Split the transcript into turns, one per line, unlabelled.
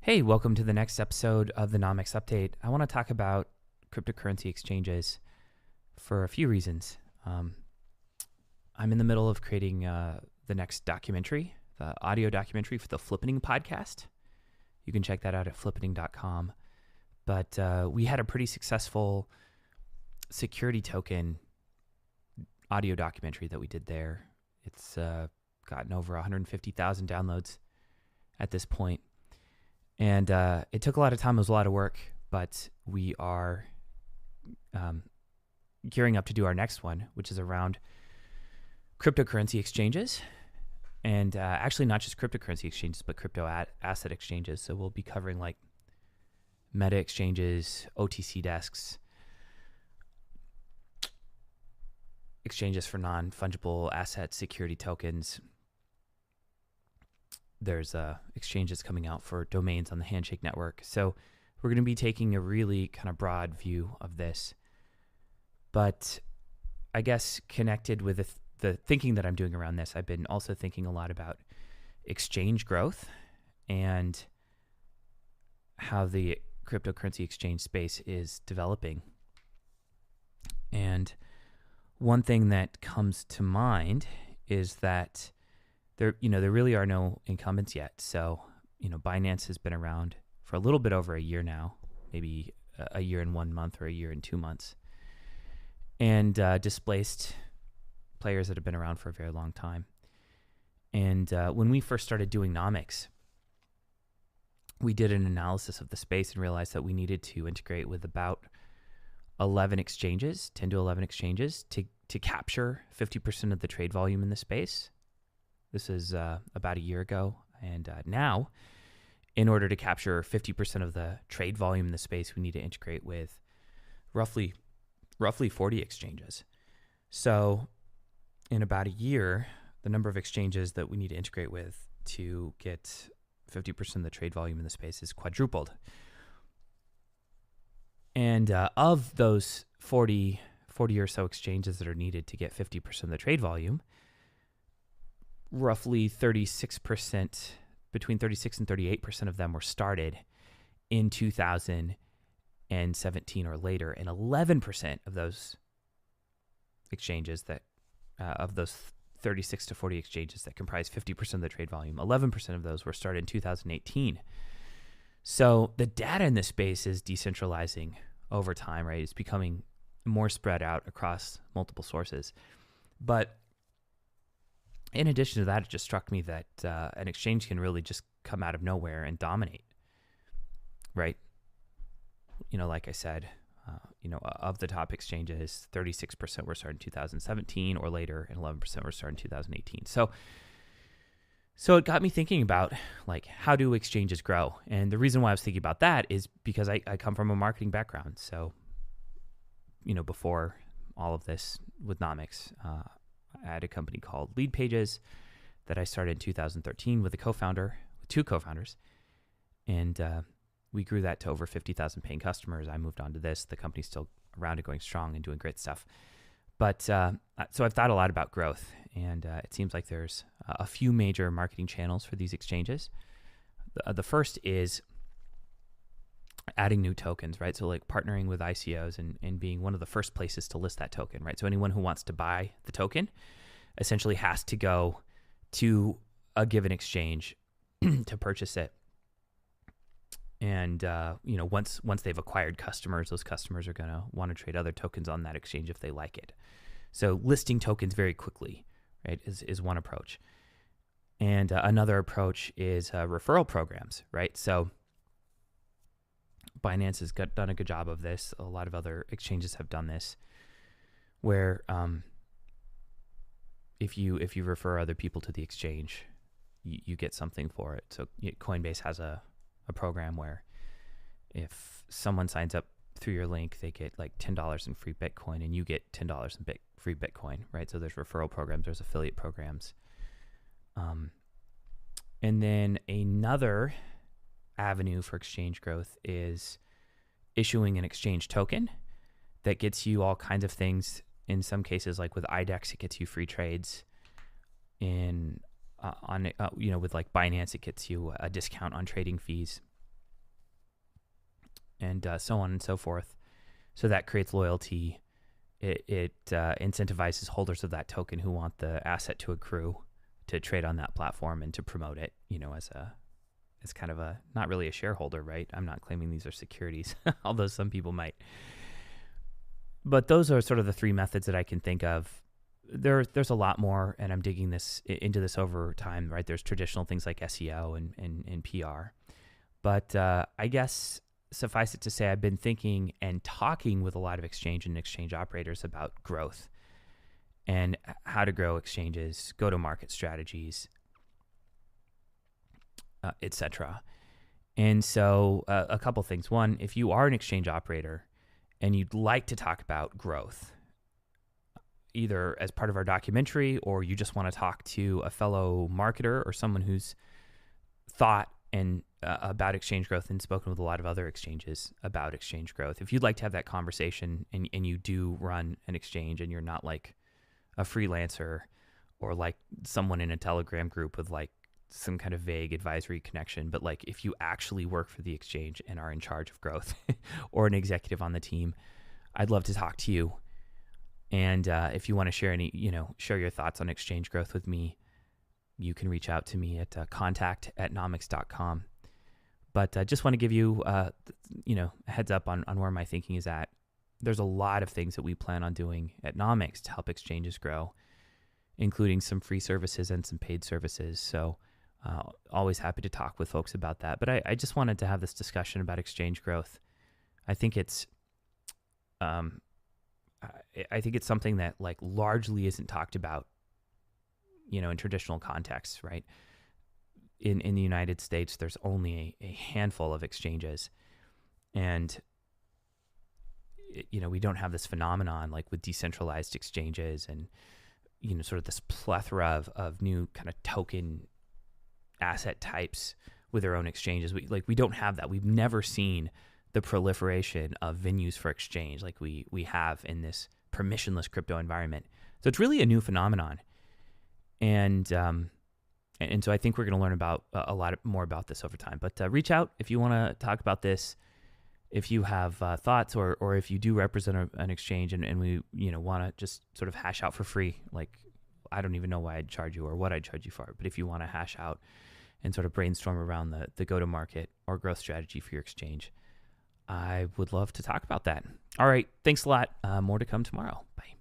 Hey, welcome to the next episode of the Nomics Update. I want to talk about cryptocurrency exchanges for a few reasons. I'm in the middle of creating the next documentary, the audio documentary for the Flippening podcast. You can check that out at flippening.com. But we had a pretty successful security token audio documentary that we did there. It's gotten over 150,000 downloads at this point. And it took a lot of time. It was a lot of work, but we are gearing up to do our next one, which is around cryptocurrency exchanges. And actually not just cryptocurrency exchanges, but crypto asset exchanges. So we'll be covering like meta exchanges, OTC desks, exchanges for non-fungible asset security tokens. There's exchanges coming out for domains on the Handshake network. So we're going to be taking a really kind of broad view of this. But I guess connected with the thinking that I'm doing around this, I've been also thinking a lot about exchange growth and how the cryptocurrency exchange space is developing. And one thing that comes to mind is that there really are no incumbents yet. So, Binance has been around for a little bit over a year now, maybe a year and 1 month or a year and 2 months, and displaced players that have been around for a very long time. And when we first started doing nomics, we did an analysis of the space and realized that we needed to integrate with about 10 to 11 exchanges to capture 50% of the trade volume in the space. This is about a year ago. And now, in order to capture 50% of the trade volume in the space, we need to integrate with roughly 40 exchanges. So in about a year, the number of exchanges that we need to integrate with to get 50% of the trade volume in the space is quadrupled. And of those 40 or so exchanges that are needed to get 50% of the trade volume, roughly 36%, between 36 and 38% of them were started in 2017 or later, and 11% of those exchanges of those 36 to 40 exchanges that comprise 50% of the trade volume, 11% of those were started in 2018. So the data in this space is decentralizing over time, right? It's becoming more spread out across multiple sources. But in addition to that, it just struck me that an exchange can really just come out of nowhere and dominate, right? Like I said, of the top exchanges, 36% were started in 2017 or later, and 11% were started in 2018. So it got me thinking about, like, how do exchanges grow? And the reason why I was thinking about that is because I come from a marketing background. So, before all of this with Nomics, I had a company called Lead Pages that I started in 2013 with two co-founders, and we grew that to over 50,000 paying customers. I moved on to this. The company's still around and going strong and doing great stuff. But so I've thought a lot about growth, and it seems like there's a few major marketing channels for these exchanges. The first is adding new tokens, right? So like partnering with ICOs and being one of the first places to list that token, right? So anyone who wants to buy the token essentially has to go to a given exchange to purchase it. And, once they've acquired customers, those customers are going to want to trade other tokens on that exchange if they like it. So listing tokens very quickly, right, is one approach. And another approach is referral programs, right? So Binance has done a good job of this. A lot of other exchanges have done this, where if you refer other people to the exchange, you get something for it. So Coinbase has a program where if someone signs up through your link, they get like $10 in free Bitcoin, and you get $10 in free Bitcoin, right? So there's referral programs, there's affiliate programs. And then another avenue for exchange growth is issuing an exchange token that gets you all kinds of things. In some cases, like with IDEX, it gets you free trades. With like Binance, it gets you a discount on trading fees. and so on and so forth. So that creates loyalty. It incentivizes holders of that token who want the asset to accrue to trade on that platform and to promote it, as kind of not really a shareholder, right? I'm not claiming these are securities, although some people might. But those are sort of the three methods that I can think of. There's a lot more, and I'm digging into this over time, right? There's traditional things like SEO and PR. But I guess suffice it to say, I've been thinking and talking with a lot of exchange and exchange operators about growth and how to grow exchanges, go-to-market strategies, etc. And so a couple things. One, if you are an exchange operator and you'd like to talk about growth, either as part of our documentary or you just want to talk to a fellow marketer or someone who's thought and about exchange growth and spoken with a lot of other exchanges about exchange growth. If you'd like to have that conversation and you do run an exchange and you're not like a freelancer or like someone in a Telegram group with like some kind of vague advisory connection, but like if you actually work for the exchange and are in charge of growth or an executive on the team, I'd love to talk to you. And if you want to share share your thoughts on exchange growth with me, you can reach out to me at contact@nomics.com. But I just want to give you, a heads up on where my thinking is at. There's a lot of things that we plan on doing at Nomics to help exchanges grow, including some free services and some paid services. So always happy to talk with folks about that. But I just wanted to have this discussion about exchange growth. I think it's something that like largely isn't talked about, in traditional contexts, right? In the United States, there's only a handful of exchanges, and we don't have this phenomenon like with decentralized exchanges and sort of this plethora of new kind of token asset types with their own exchanges. We don't have that. We've never seen the proliferation of venues for exchange like we have in this permissionless crypto environment. So it's really a new phenomenon. And so I think we're going to learn about a lot more about this over time. But reach out if you want to talk about this, if you have thoughts, or if you do represent an exchange and we want to just sort of hash out for free. Like, I don't even know why I'd charge you or what I'd charge you for. But if you want to hash out and sort of brainstorm around the go-to-market or growth strategy for your exchange, I would love to talk about that. All right. Thanks a lot. More to come tomorrow. Bye.